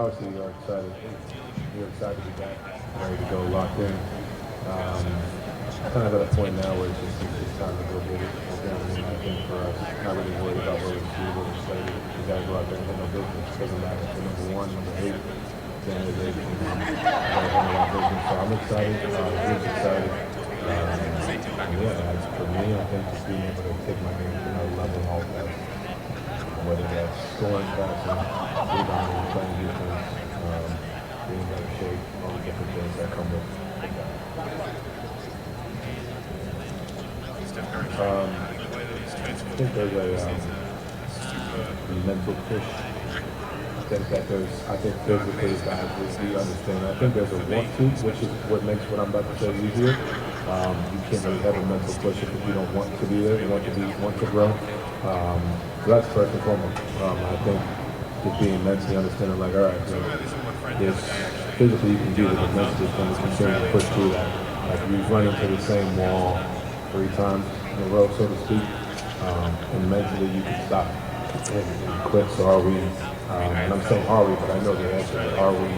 obviously you're excited. You're excited to be back, ready to go, locked in. Kind of at a point now where it's time to go get it. And I think for us, not really worried about where we're seated, we're excited. We got to go out there and handle business. It doesn't matter if we're number one, number eight, then there's eight. We got to handle our business. So I'm excited. He's excited. For me, I think just being able to take my game to another level all that, whether that's scoring, passing, rebounding, playing defense, being in better shape, all the different things that come with that. I think there's a mental push. I think physically guys we understand. I think there's a want to, which is what makes what I'm about to say easier. You can't really have a mental push if you don't want to be there, you want to grow. So that's first and foremost. I think just being mentally understanding, like, all right, there's physically you can do it, but mentally it's going to continue to push through that. Like you run into the same wall 3 times in a row, so to speak, and mentally you can stop and quit. So are we? And I'm saying are we, but I know the answer. But are we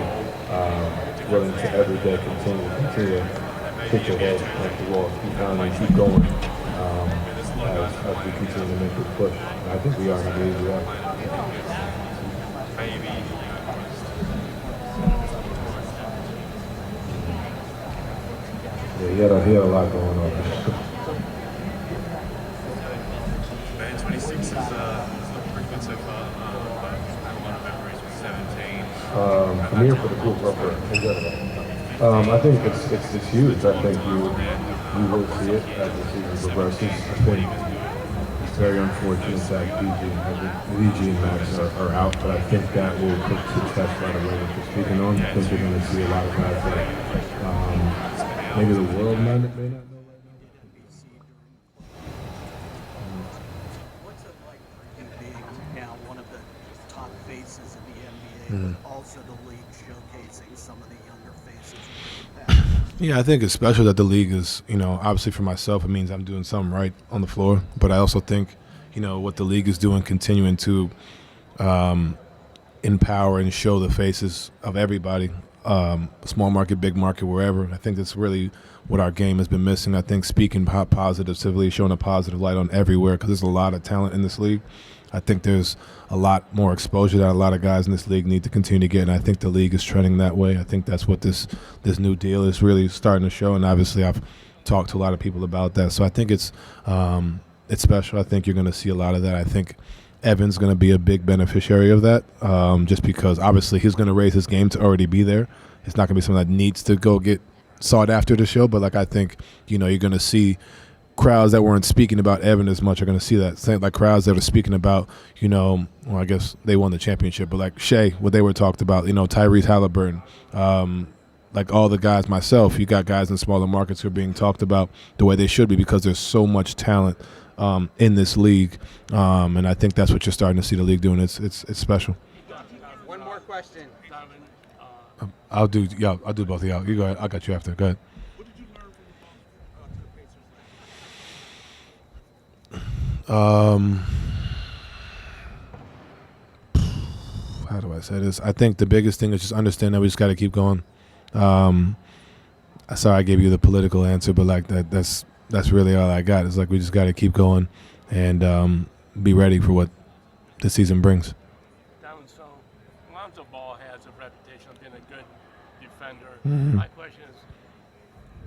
willing to every day continue to hit your head like the wall, keep pounding, keep going as we continue to make this push? And I think we are. I believe we are. Yeah, he had a lot going on. Man, 26 is looking pretty good so far. But I have a lot of memories with 17. From here for the group, I think it's huge. I think you will see it as the season progresses. I think it's very unfortunate that VG and Max are out, but I think that will put to the test right away what you're speaking on. I think you're going to see a lot of guys that maybe the world may not know right now. What's it like for you being now one of the top faces of the NBA, but also the league showcasing some of the younger faces? Yeah, I think it's special that the league is, obviously for myself, it means I'm doing something right on the floor. But I also think, what the league is doing, continuing to empower and show the faces of everybody, small market, big market, wherever. I think that's really what our game has been missing. I think speaking positively, showing a positive light on everywhere, because there's a lot of talent in this league. I think there's a lot more exposure that a lot of guys in this league need to continue to get, and I think the league is trending that way. I think that's what this new deal is really starting to show, and obviously I've talked to a lot of people about that. So I think it's special. I think you're going to see a lot of that. I think Evan's going to be a big beneficiary of that, just because obviously he's going to raise his game to already be there. It's not going to be something that needs to go get sought after the show, but I think you're going to see crowds that weren't speaking about Evan as much are going to see that. Same like crowds that are speaking about, well, I guess they won the championship, but like Shea, what they were talked about, Tyrese Halliburton, like all the guys, myself, you got guys in smaller markets who are being talked about the way they should be, because there's so much talent in this league, and I think that's what you're starting to see the league doing. It's special. One more question. I'll do both of y'all. You go ahead. I got you after. Go ahead. What did you learn from the Pacers? How do I say this? I think the biggest thing is just understand that we just got to keep going. Sorry I gave you the political answer, but like that's really all I got. It's like we just got to keep going and be ready for what the season brings. So Lonzo Ball has a reputation of being a good defender. Mm-hmm. My question is,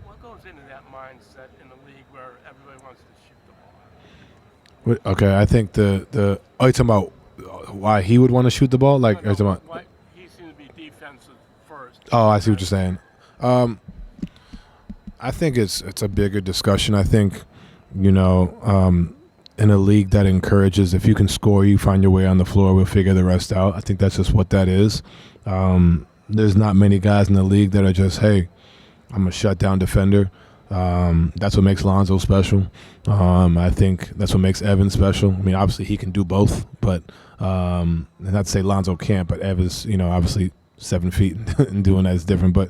what goes into that mindset in a league where everybody wants to shoot the ball? Okay, I think the are you talking about why he would want to shoot the ball? Like, no, why he seems to be defensive first. Oh, I see what you're saying. I think it's a bigger discussion. I think, in a league that encourages, if you can score, you find your way on the floor, we'll figure the rest out. I think that's just what that is. There's not many guys in the league that are just, hey, I'm a shutdown defender. That's what makes Lonzo special. I think that's what makes Evan special. I mean, obviously he can do both, but not to say Lonzo can't, but Evan's, obviously 7 feet and doing that is different. But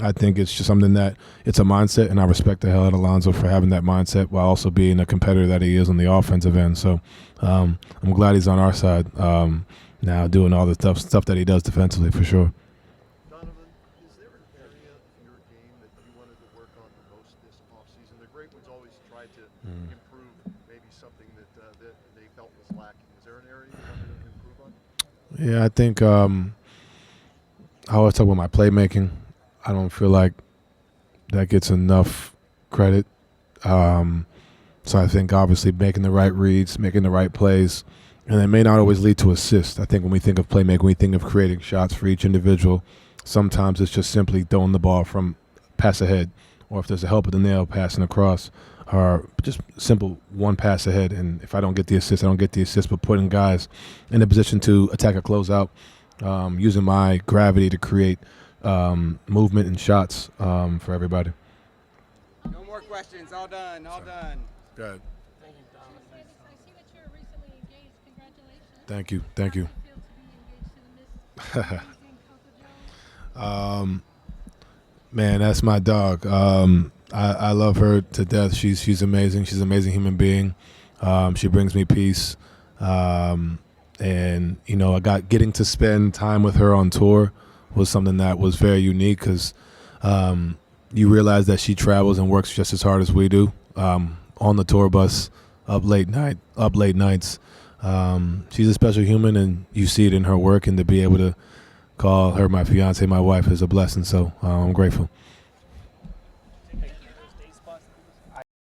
I think it's just something that it's a mindset, and I respect the hell out of Lonzo for having that mindset while also being a competitor that he is on the offensive end. So I'm glad he's on our side. now doing all the stuff that he does defensively for sure. Donovan, is there an area of your game that you wanted to work on the most this offseason? The great ones always try to improve maybe something that they felt was lacking. Is there an area you wanted to improve on? Yeah, I think I always talk about my playmaking. I don't feel like that gets enough credit. So I think obviously making the right reads, making the right plays, and it may not always lead to assists. I think when we think of playmaking, we think of creating shots for each individual. Sometimes it's just simply throwing the ball from pass ahead, or if there's a help at the nail, passing across, or just simple one pass ahead. And if I don't get the assist, I don't get the assist, but putting guys in a position to attack a closeout, using my gravity to create movement and shots for everybody. No more questions. All done. All done. Good. Thank you, Donovan. I see that you're recently engaged. Congratulations. Thank you. Thank you. How does it feel to be engaged to the Miss Amazing Coco Jones? Man, that's my dog. I love her to death. She's amazing. She's an amazing human being. She brings me peace. And getting to spend time with her on tour was something that was very unique because you realize that she travels and works just as hard as we do on the tour bus, up late nights. She's a special human, and you see it in her work. And to be able to call her my fiance, my wife, is a blessing. So I'm grateful.